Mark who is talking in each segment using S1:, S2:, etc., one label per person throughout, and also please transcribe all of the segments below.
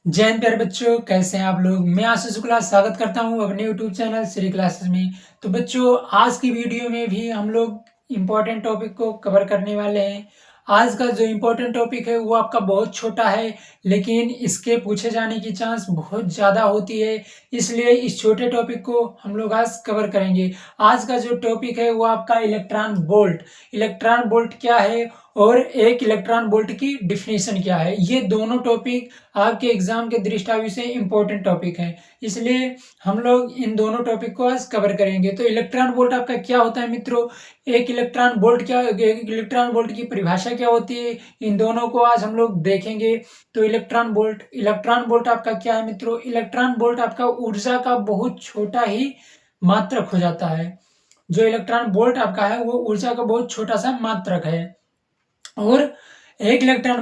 S1: जय हिंद प्यारे बच्चों, कैसे हैं आप लोग। मैं आशीष शुक्ला स्वागत करता हूं अपने यूट्यूब चैनल श्री क्लासेस में। तो बच्चों, आज की वीडियो में भी हम लोग इम्पोर्टेंट टॉपिक को कवर करने वाले हैं। आज का जो इम्पोर्टेंट टॉपिक है वो आपका बहुत छोटा है, लेकिन इसके पूछे जाने की चांस बहुत ज़्यादा होती है, इसलिए इस छोटे टॉपिक को हम लोग आज कवर करेंगे। आज का जो टॉपिक है वो आपका इलेक्ट्रॉन वोल्ट। इलेक्ट्रॉन वोल्ट क्या है और एक इलेक्ट्रॉन वोल्ट की डिफिनेशन क्या है, ये दोनों टॉपिक आपके एग्जाम के दृष्टि से इम्पोर्टेंट टॉपिक है, इसलिए हम लोग इन दोनों टॉपिक को आज कवर करेंगे। तो इलेक्ट्रॉन वोल्ट आपका क्या होता है मित्रों, एक इलेक्ट्रॉन वोल्ट क्या, एक इलेक्ट्रॉन वोल्ट की परिभाषा क्या होती है, इन दोनों को आज हम लोग देखेंगे। तो इलेक्ट्रॉन वोल्ट आपका क्या है मित्रों, इलेक्ट्रॉन वोल्ट आपका ऊर्जा का बहुत छोटा ही मात्रक हो जाता है। जो इलेक्ट्रॉन वोल्ट आपका है वो ऊर्जा का बहुत छोटा सा मात्रक है। और एक इलेक्ट्रॉन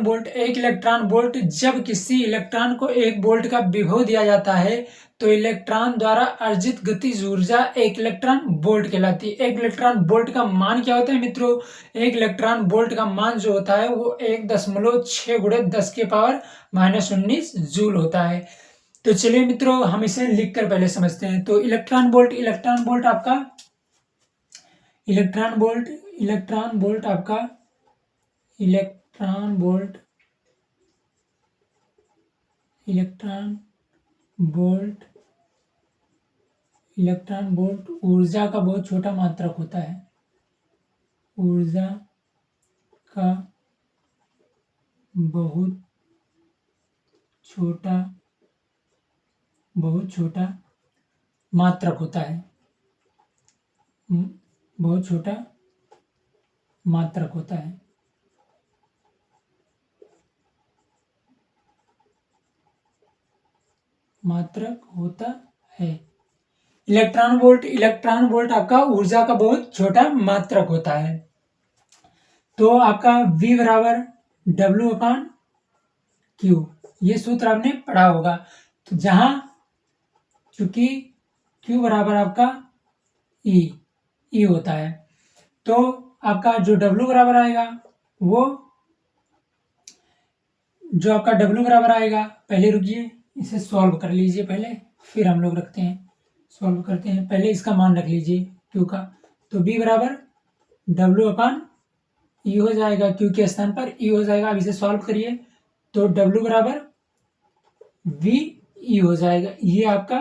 S1: वोल्ट जब किसी इलेक्ट्रॉन को एक वोल्ट का विभव दिया जाता है तो इलेक्ट्रॉन द्वारा अर्जित गतिज ऊर्जा एक इलेक्ट्रॉन वोल्ट कहलाती है। एक इलेक्ट्रॉन वोल्ट का मान क्या होता है मित्रों, एक इलेक्ट्रॉन वोल्ट का मान जो होता है वो 1.6 गुणे 10 के पावर -19 जूल होता है। तो चलिए मित्रों, हम इसे लिखकर पहले समझते हैं। तो इलेक्ट्रॉन वोल्ट आपका इलेक्ट्रॉन वोल्ट आपका electron volt electron volt electron volt ऊर्जा का बहुत छोटा मात्रक होता है। ऊर्जा का बहुत छोटा मात्रक होता है। बहुत छोटा मात्रक होता है। मात्रक होता है। इलेक्ट्रॉन वोल्ट आपका ऊर्जा का बहुत छोटा मात्रक होता है। तो आपका V बराबर W/Q, ये सूत्र आपने पढ़ा होगा। तो जहां चूंकि Q बराबर आपका E होता है, तो आपका जो W बराबर आएगा वो पहले रुकिए, इसे सॉल्व कर लीजिए पहले, फिर हम लोग सॉल्व करते हैं। पहले इसका मान रख लीजिए Q का, तो V बराबर W/E हो जाएगा, Q के स्थान पर E हो जाएगा। अब इसे सॉल्व करिए तो W बराबर VE हो जाएगा। ये आपका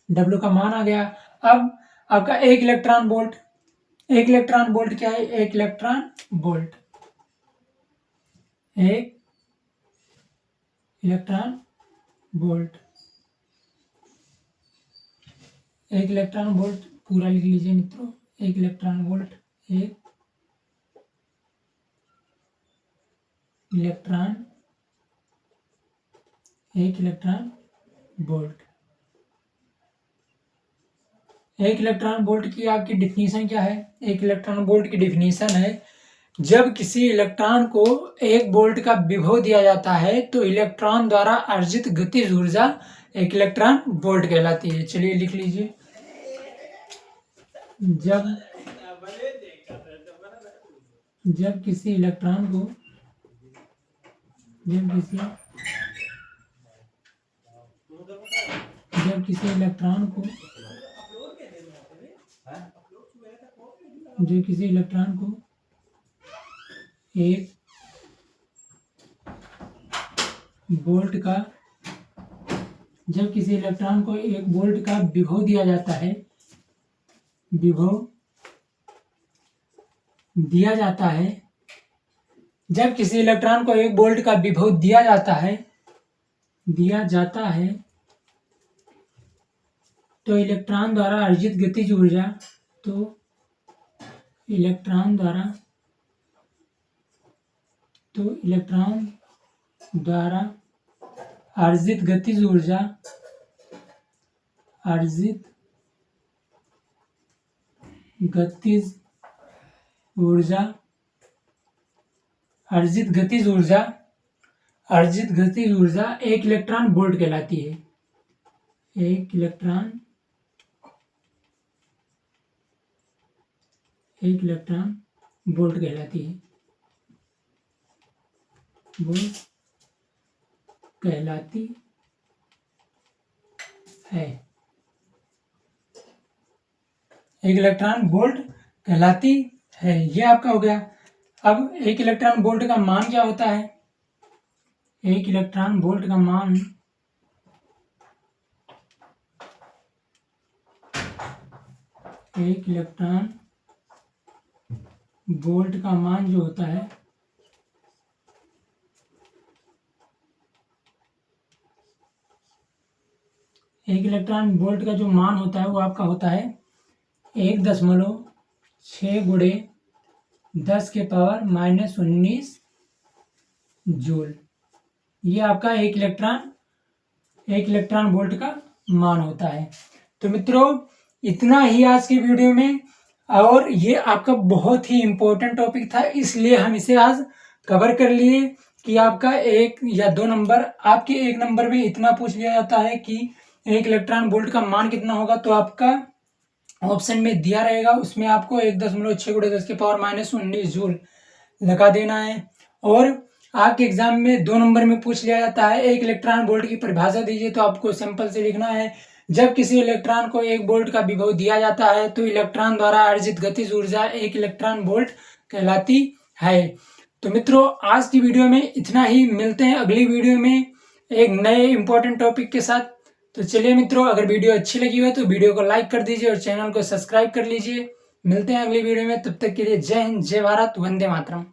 S1: W का मान आ गया। अब आपका एक इलेक्ट्रॉन वोल्ट क्या है, एक इलेक्ट्रॉन वोल्ट पूरा लिख लीजिए मित्रों। एक इलेक्ट्रॉन वोल्ट एक इलेक्ट्रॉन वोल्ट की आपकी डिफिनीशन क्या है। एक इलेक्ट्रॉन वोल्ट की डिफिनीशन है, जब किसी इलेक्ट्रॉन को एक वोल्ट का विभव दिया जाता है तो इलेक्ट्रॉन द्वारा अर्जित गतिज ऊर्जा एक इलेक्ट्रॉन वोल्ट कहलाती है। चलिए लिख लीजिए, जब किसी इलेक्ट्रॉन को एक वोल्ट का विभव दिया जाता है जब किसी इलेक्ट्रॉन को एक वोल्ट का विभव दिया जाता है तो इलेक्ट्रॉन द्वारा अर्जित गतिज ऊर्जा इलेक्ट्रॉन द्वारा अर्जित गतिज ऊर्जा एक इलेक्ट्रॉन वोल्ट कहलाती है। एक इलेक्ट्रॉन वोल्ट कहलाती है। है। एक इलेक्ट्रॉन वोल्ट कहलाती है। ये आपका हो गया। अब एक इलेक्ट्रॉन वोल्ट का मान क्या होता है? एक इलेक्ट्रॉन वोल्ट का मान एक इलेक्ट्रॉन वोल्ट का मान जो होता है एक इलेक्ट्रॉन वोल्ट का जो मान होता है वो आपका होता है 1.6 गुणे 10⁻⁻19 जूल। ये आपका एक इलेक्ट्रॉन वोल्ट का मान होता है। तो मित्रों इतना ही आज की वीडियो में, और ये आपका बहुत ही इम्पोर्टेंट टॉपिक था, इसलिए हम इसे आज कवर कर लिए कि आपका 1 या 2 नंबर, आपके 1 नंबर में इतना पूछ लिया जाता है कि एक इलेक्ट्रॉन वोल्ट का मान कितना होगा, तो आपका ऑप्शन में दिया रहेगा, उसमें आपको 1.6 गुणे 10⁻⁻19 जूल लगा देना है। और आपके एग्जाम में 2 नंबर में पूछ लिया जाता है एक इलेक्ट्रॉन वोल्ट की परिभाषा दीजिए, तो आपको सिंपल से लिखना है जब किसी इलेक्ट्रॉन को 1 वोल्ट का विभव दिया जाता है तो इलेक्ट्रॉन द्वारा अर्जित गतिज ऊर्जा 1 इलेक्ट्रॉन वोल्ट कहलाती है। तो मित्रों आज की वीडियो में इतना ही, मिलते हैं अगली वीडियो में एक नए इंपॉर्टेंट टॉपिक के साथ। तो चलिए मित्रों, अगर वीडियो अच्छी लगी हो तो वीडियो को लाइक कर दीजिए और चैनल को सब्सक्राइब कर लीजिए। मिलते हैं अगली वीडियो में, तब तक के लिए जय हिंद, जय भारत, वंदे मातरम।